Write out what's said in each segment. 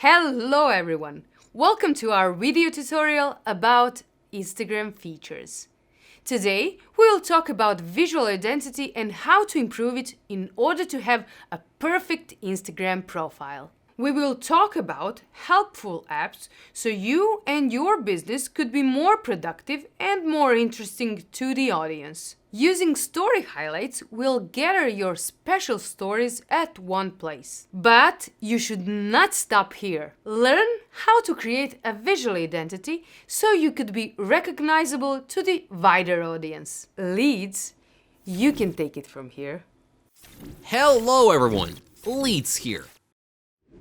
Hello everyone! Welcome to our video tutorial about Instagram features. Today we will talk about visual identity and how to improve it in order to have a perfect Instagram profile. We will talk about helpful apps so you and your business could be more productive and more interesting to the audience. Using story highlights will gather your special stories at one place. But you should not stop here. Learn how to create a visual identity so you could be recognizable to the wider audience. Leads, you can take it from here. Hello everyone, Leeds here.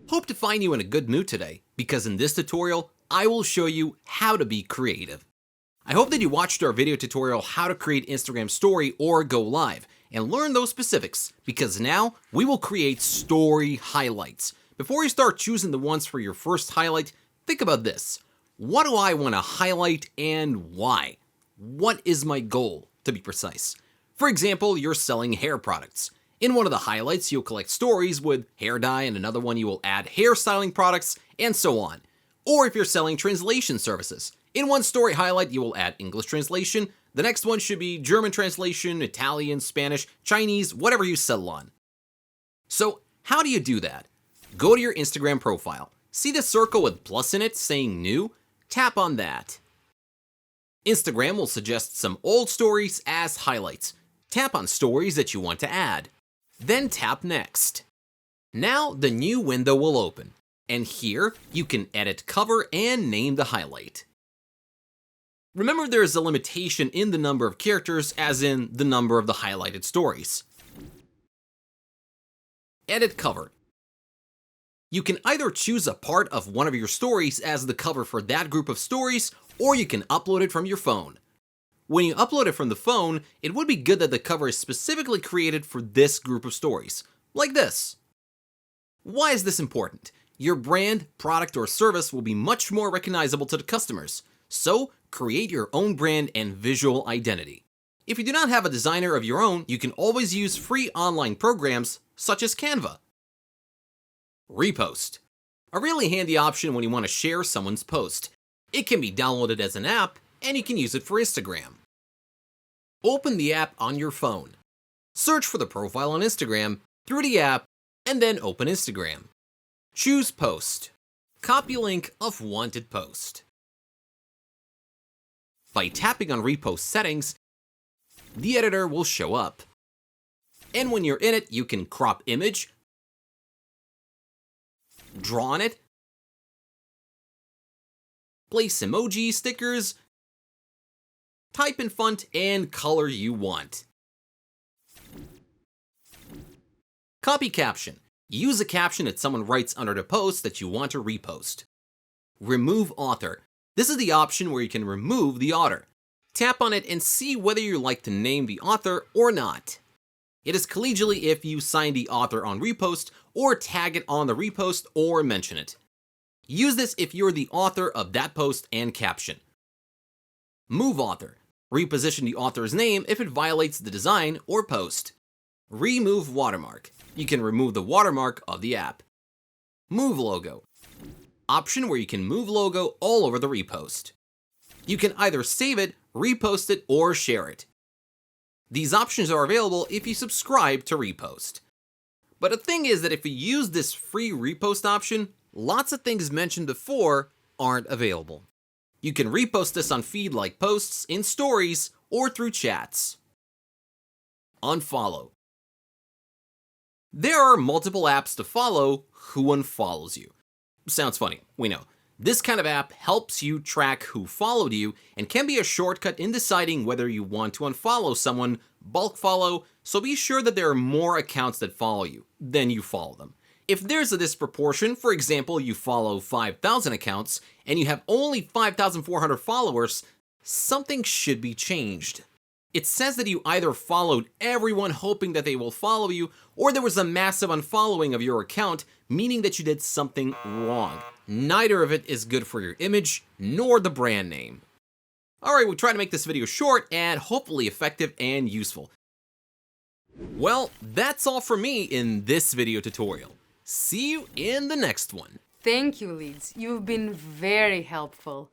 Hope to find you in a good mood today, because in this tutorial, I will show you how to be creative. I hope that you watched our video tutorial how to create Instagram story or go live and learn those specifics, because now we will create story highlights. Before you start choosing the ones for your first highlight, think about this. What do I want to highlight and why? What is my goal, to be precise? For example, you're selling hair products. In one of the highlights, you'll collect stories with hair dye, and another one you will add hairstyling products, and so on. Or if you're selling translation services, in one story highlight, you will add English translation. The next one should be German translation, Italian, Spanish, Chinese, whatever you settle on. So how do you do that? Go to your Instagram profile. See the circle with plus in it saying new? Tap on that. Instagram will suggest some old stories as highlights. Tap on stories that you want to add. Then tap next. Now the new window will open, and here you can edit cover and name the highlight. Remember, there is a limitation in the number of characters, as in the number of the highlighted stories. Edit cover. You can either choose a part of one of your stories as the cover for that group of stories, or you can upload it from your phone. When you upload it from the phone, it would be good that the cover is specifically created for this group of stories, like this. Why is this important? Your brand, product, or service will be much more recognizable to the customers, so create your own brand and visual identity. If you do not have a designer of your own, you can always use free online programs such as Canva. Repost. A really handy option when you want to share someone's post. It can be downloaded as an app, and you can use it for Instagram. Open the app on your phone. Search for the profile on Instagram through the app, and then open Instagram. Choose Post. Copy link of wanted post. By tapping on Repost settings, the editor will show up. And when you're in it, you can crop image, draw on it, place emoji, stickers, type in font and color you want. Copy caption. Use a caption that someone writes under the post that you want to repost. Remove author. This is the option where you can remove the author. Tap on it and see whether you like to name the author or not. It is collegially if you sign the author on repost or tag it on the repost or mention it. Use this if you're the author of that post and caption. Move author. Reposition the author's name if it violates the design or post. Remove watermark. You can remove the watermark of the app. Move logo. Option where you can move logo all over the repost. You can either save it, repost it, or share it. These options are available if you subscribe to Repost. But the thing is that if you use this free repost option, lots of things mentioned before aren't available. You can repost this on feed like posts, in stories, or through chats. Unfollow. There are multiple apps to follow who unfollows you. Sounds funny, we know. This kind of app helps you track who followed you and can be a shortcut in deciding whether you want to unfollow someone, bulk follow, so be sure that there are more accounts that follow you than you follow them. If there's a disproportion, for example, you follow 5,000 accounts and you have only 5,400 followers, something should be changed. It says that you either followed everyone hoping that they will follow you, or there was a massive unfollowing of your account, meaning that you did something wrong. Neither of it is good for your image, nor the brand name. Alright, we'll try to make this video short and hopefully effective and useful. Well, that's all for me in this video tutorial. See you in the next one. Thank you, Leeds. You've been very helpful.